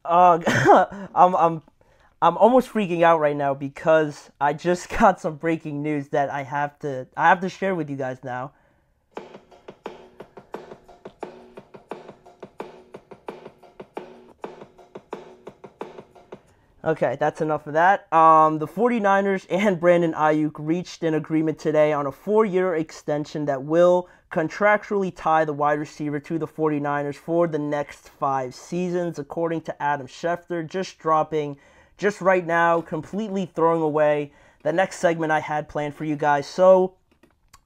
Uh, I'm I'm I'm almost freaking out right now because I just got some breaking news that I have to share with you guys now. Okay, that's enough of that. The 49ers and Brandon Ayuk reached an agreement today on a 4-year extension that will contractually tie the wide receiver to the 49ers for the next 5 seasons, according to Adam Schefter, just dropping just right now, completely throwing away the next segment I had planned for you guys. So,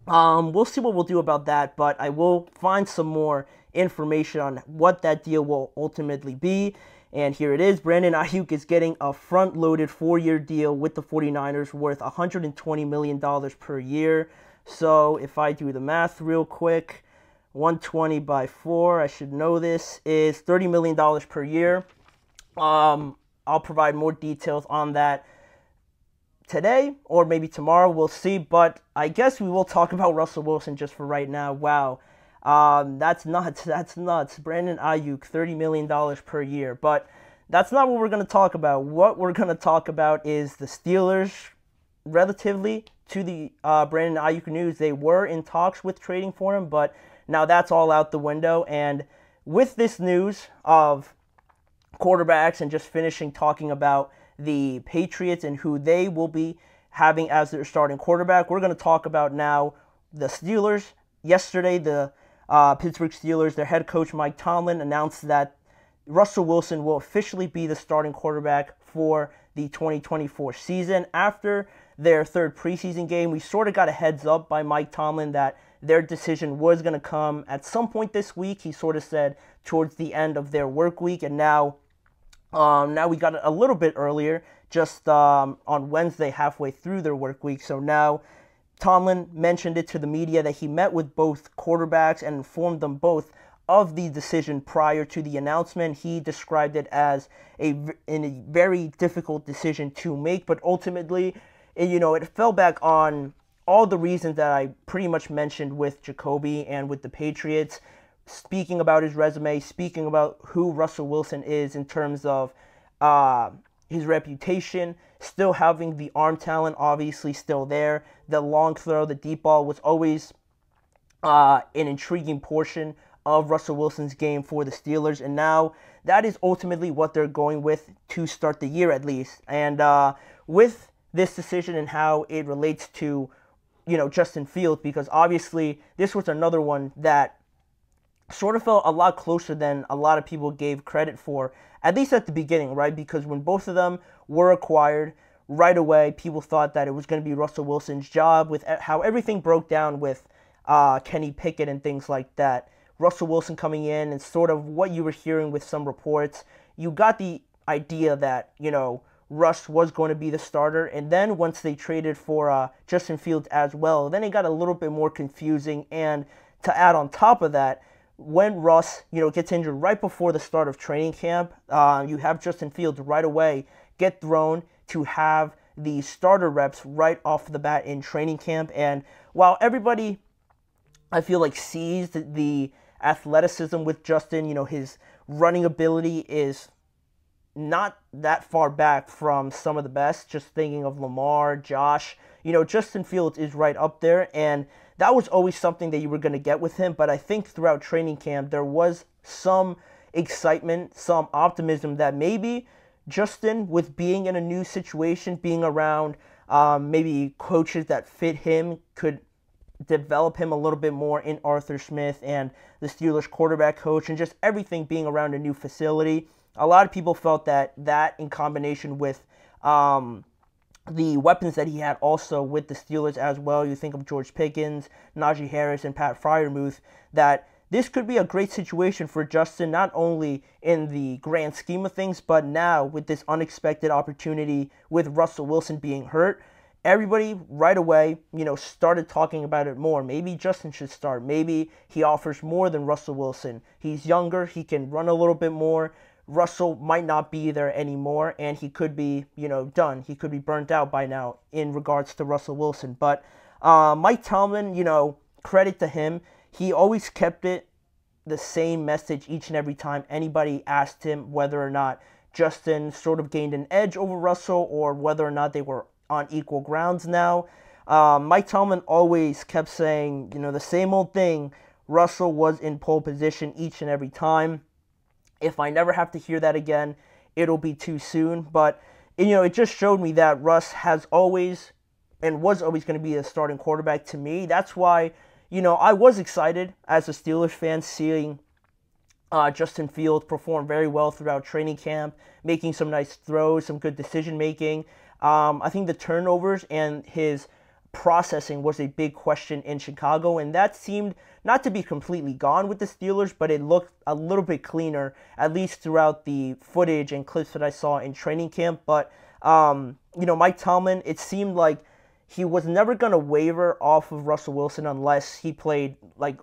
we'll see what we'll do about that, but I will find some more information on what that deal will ultimately be. And here it is. Brandon Ayuk is getting a front-loaded 4-year deal with the 49ers worth $120 million per year. So if I do the math real quick, 120 by 4, I should know this, is $30 million per year. I'll provide more details on that today or maybe tomorrow. We'll see. But I guess we will talk about Russell Wilson just for right now. Wow. That's nuts. That's nuts. Brandon Ayuk, $30 million per year. But that's not what we're going to talk about. What we're going to talk about is the Steelers, relatively to the Brandon Ayuk news. They were in talks with trading for him, but now that's all out the window. And with this news of quarterbacks and just finishing talking about the Patriots and who they will be having as their starting quarterback, we're going to talk about now the Steelers. Yesterday, the Pittsburgh Steelers, their head coach Mike Tomlin announced that Russell Wilson will officially be the starting quarterback for the 2024 season. After their third preseason game, we sort of got a heads up by Mike Tomlin that their decision was going to come at some point this week. He sort of said towards the end of their work week, and now we got it a little bit earlier, just on Wednesday, halfway through their work week. So now Tomlin mentioned it to the media that he met with both quarterbacks and informed them both of the decision prior to the announcement. He described it as a very difficult decision to make, but ultimately, it fell back on all the reasons that I pretty much mentioned with Jacoby and with the Patriots, speaking about his resume, speaking about who Russell Wilson is in terms of his reputation, still having the arm talent, obviously still there. The long throw, the deep ball was always an intriguing portion of Russell Wilson's game for the Steelers, and now that is ultimately what they're going with to start the year at least. And with this decision and how it relates to, Justin Fields, because obviously this was another one that sort of felt a lot closer than a lot of people gave credit for, at least at the beginning, right? Because when both of them were acquired, right away, people thought that it was going to be Russell Wilson's job with how everything broke down with Kenny Pickett and things like that. Russell Wilson coming in and sort of what you were hearing with some reports, you got the idea that, Russ was going to be the starter. And then once they traded for Justin Fields as well, then it got a little bit more confusing. And to add on top of that, when Russ, gets injured right before the start of training camp, you have Justin Fields right away get thrown to have the starter reps right off the bat in training camp. And while everybody, I feel like, sees the athleticism with Justin, his running ability is not that far back from some of the best. Just thinking of Lamar, Josh, Justin Fields is right up there, and that was always something that you were going to get with him. But I think throughout training camp, there was some excitement, some optimism that maybe Justin, with being in a new situation, being around maybe coaches that fit him, could develop him a little bit more in Arthur Smith and the Steelers quarterback coach, and just everything being around a new facility. A lot of people felt that in combination with the weapons that he had also with the Steelers as well, you think of George Pickens, Najee Harris, and Pat Freiermuth, that this could be a great situation for Justin, not only in the grand scheme of things, but now with this unexpected opportunity with Russell Wilson being hurt. Everybody right away, started talking about it more. Maybe Justin should start. Maybe he offers more than Russell Wilson. He's younger. He can run a little bit more. Russell might not be there anymore, and he could be, done. He could be burnt out by now in regards to Russell Wilson. But Mike Tomlin, credit to him. He always kept it the same message each and every time anybody asked him whether or not Justin sort of gained an edge over Russell or whether or not they were on equal grounds now. Mike Tomlin always kept saying, the same old thing. Russell was in pole position each and every time. If I never have to hear that again, it'll be too soon. But, it just showed me that Russ has always and was always going to be a starting quarterback to me. That's why, I was excited as a Steelers fan seeing Justin Fields perform very well throughout training camp, making some nice throws, some good decision making. I think the turnovers and his processing was a big question in Chicago, and that seemed not to be completely gone with the Steelers, but it looked a little bit cleaner, at least throughout the footage and clips that I saw in training camp. But, Mike Tomlin, it seemed like he was never going to waver off of Russell Wilson unless he played,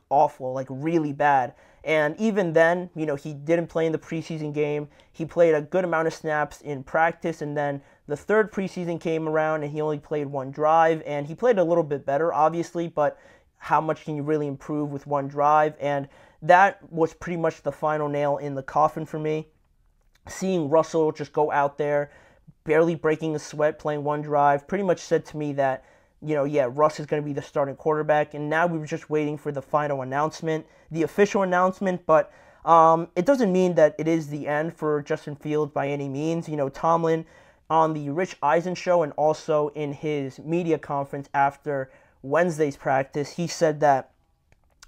awful, really bad. And even then, he didn't play in the preseason game. He played a good amount of snaps in practice, and then the third preseason came around, and he only played one drive, and he played a little bit better, obviously, but how much can you really improve with one drive? And that was pretty much the final nail in the coffin for me. Seeing Russell just go out there, barely breaking a sweat, playing one drive, pretty much said to me that, Russ is going to be the starting quarterback, and now we were just waiting for the final announcement, the official announcement, but it doesn't mean that it is the end for Justin Fields by any means. Tomlin, on the Rich Eisen show and also in his media conference after Wednesday's practice, he said that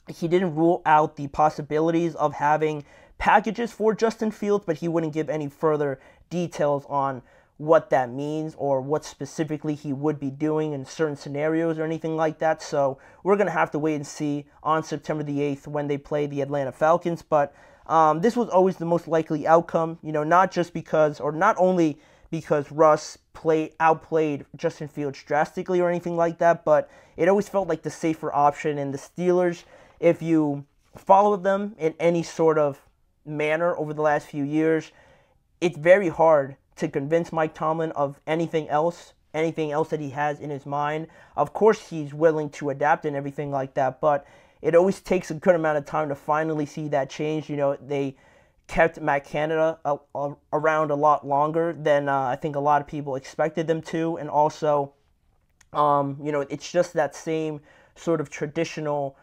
he didn't rule out the possibilities of having packages for Justin Fields, but he wouldn't give any further details on what that means or what specifically he would be doing in certain scenarios or anything like that. So we're going to have to wait and see on September the 8th when they play the Atlanta Falcons. But this was always the most likely outcome, not just because, or not only because Russ outplayed Justin Fields drastically or anything like that, but it always felt like the safer option. And the Steelers, if you followed them in any sort of manner over the last few years, it's very hard to convince Mike Tomlin of anything else that he has in his mind. Of course, he's willing to adapt and everything like that, but it always takes a good amount of time to finally see that change. They kept Matt Canada around a lot longer than I think a lot of people expected them to, and also, it's just that same sort of traditional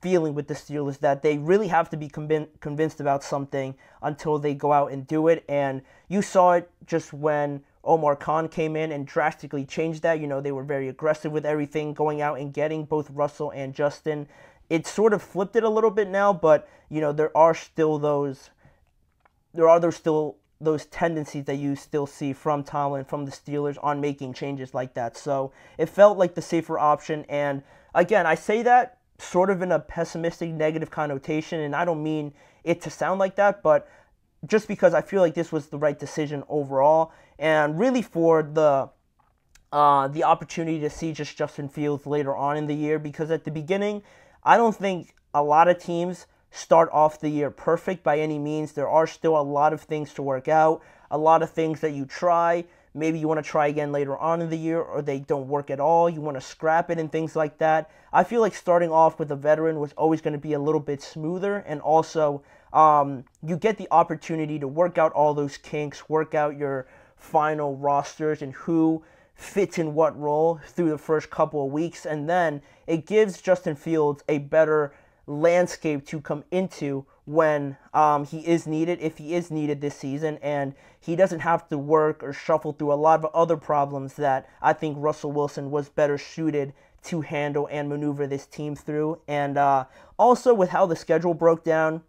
feeling with the Steelers that they really have to be convinced about something until they go out and do it. And you saw it just when Omar Khan came in and drastically changed that. They were very aggressive with everything, going out and getting both Russell and Justin. It sort of flipped it a little bit now, but there are still those tendencies that you still see from Tomlin, from the Steelers, on making changes like that. So it felt like the safer option. And again, I say that sort of in a pessimistic, negative connotation, and I don't mean it to sound like that, but just because I feel like this was the right decision overall, and really for the opportunity to see just Justin Fields later on in the year, because at the beginning, I don't think a lot of teams start off the year perfect by any means. There are still a lot of things to work out, a lot of things that you try. Maybe you want to try again later on in the year, or they don't work at all. You want to scrap it and things like that. I feel like starting off with a veteran was always going to be a little bit smoother, and also you get the opportunity to work out all those kinks, work out your final rosters and who fits in what role through the first couple of weeks, and then it gives Justin Fields a better landscape to come into when he is needed, if he is needed this season, and he doesn't have to work or shuffle through a lot of other problems that I think Russell Wilson was better suited to handle and maneuver this team through. And also with how the schedule broke down,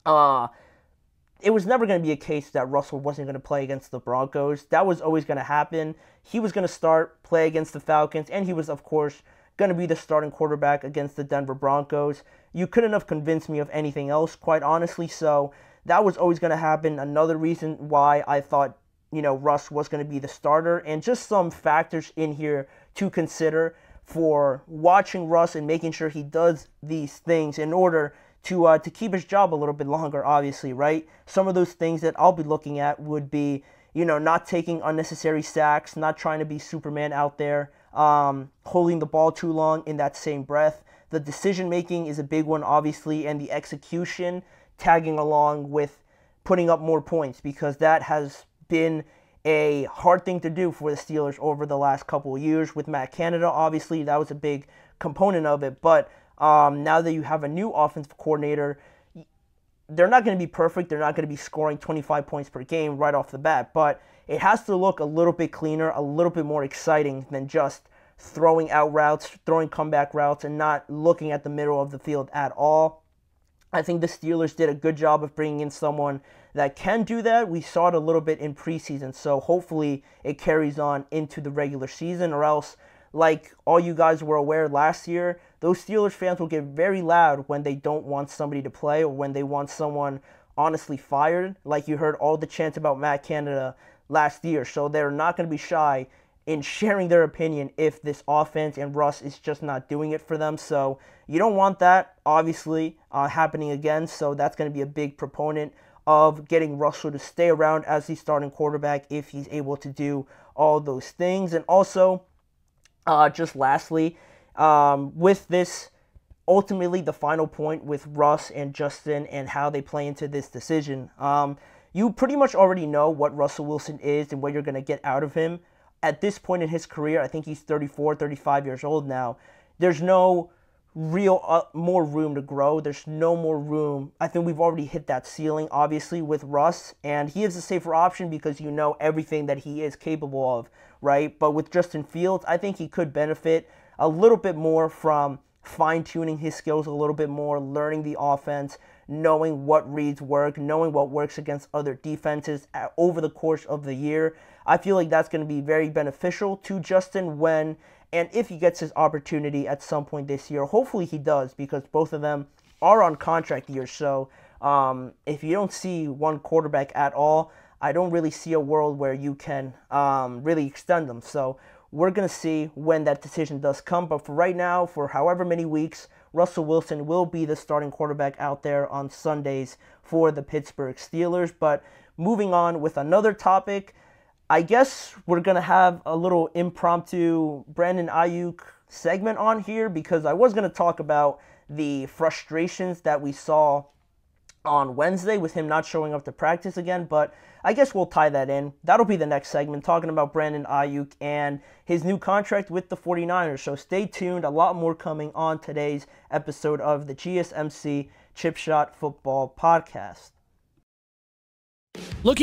it was never going to be a case that Russell wasn't going to play against the Broncos. That was always going to happen. He was going to play against the Falcons, and he was, of course, going to be the starting quarterback against the Denver Broncos. You couldn't have convinced me of anything else, quite honestly, so that was always going to happen. Another reason why I thought, Russ was going to be the starter, and just some factors in here to consider for watching Russ and making sure he does these things in order to keep his job a little bit longer, obviously, right? Some of those things that I'll be looking at would be, not taking unnecessary sacks, not trying to be Superman out there, holding the ball too long in that same breath. The decision-making is a big one, obviously, and the execution tagging along with putting up more points, because that has been a hard thing to do for the Steelers over the last couple of years. With Matt Canada, obviously, that was a big component of it. But now that you have a new offensive coordinator, they're not going to be perfect. They're not going to be scoring 25 points per game right off the bat. But it has to look a little bit cleaner, a little bit more exciting than just throwing out routes, throwing comeback routes, and not looking at the middle of the field at all. I think the Steelers did a good job of bringing in someone that can do that. We saw it a little bit in preseason, so hopefully it carries on into the regular season, or else, like all you guys were aware last year, those Steelers fans will get very loud when they don't want somebody to play or when they want someone honestly fired. Like you heard all the chants about Matt Canada last year, so they're not going to be shy in sharing their opinion if this offense and Russ is just not doing it for them. So you don't want that, obviously, happening again. So that's going to be a big proponent of getting Russell to stay around as the starting quarterback if he's able to do all those things. And also, just lastly, with this, ultimately the final point with Russ and Justin and how they play into this decision, you pretty much already know what Russell Wilson is and what you're going to get out of him. At this point in his career, I think he's 34, 35 years old now. There's no real more room to grow. There's no more room. I think we've already hit that ceiling, obviously, with Russ, and he is a safer option because you know everything that he is capable of, right? But with Justin Fields, I think he could benefit a little bit more from fine-tuning his skills a little bit more, learning the offense, knowing what reads work, knowing what works against other defenses over the course of the year. I feel like that's going to be very beneficial to Justin when and if he gets his opportunity at some point this year. Hopefully he does, because both of them are on contract years. So if you don't see one quarterback at all, I don't really see a world where you can really extend them. So we're going to see when that decision does come. But for right now, for however many weeks, Russell Wilson will be the starting quarterback out there on Sundays for the Pittsburgh Steelers. But moving on with another topic, I guess we're going to have a little impromptu Brandon Ayuk segment on here, because I was going to talk about the frustrations that we saw on Wednesday with him not showing up to practice again, but I guess we'll tie that in. That'll be the next segment, talking about Brandon Ayuk and his new contract with the 49ers. So stay tuned. A lot more coming on today's episode of the GSMC Chip Shot Football Podcast. Looking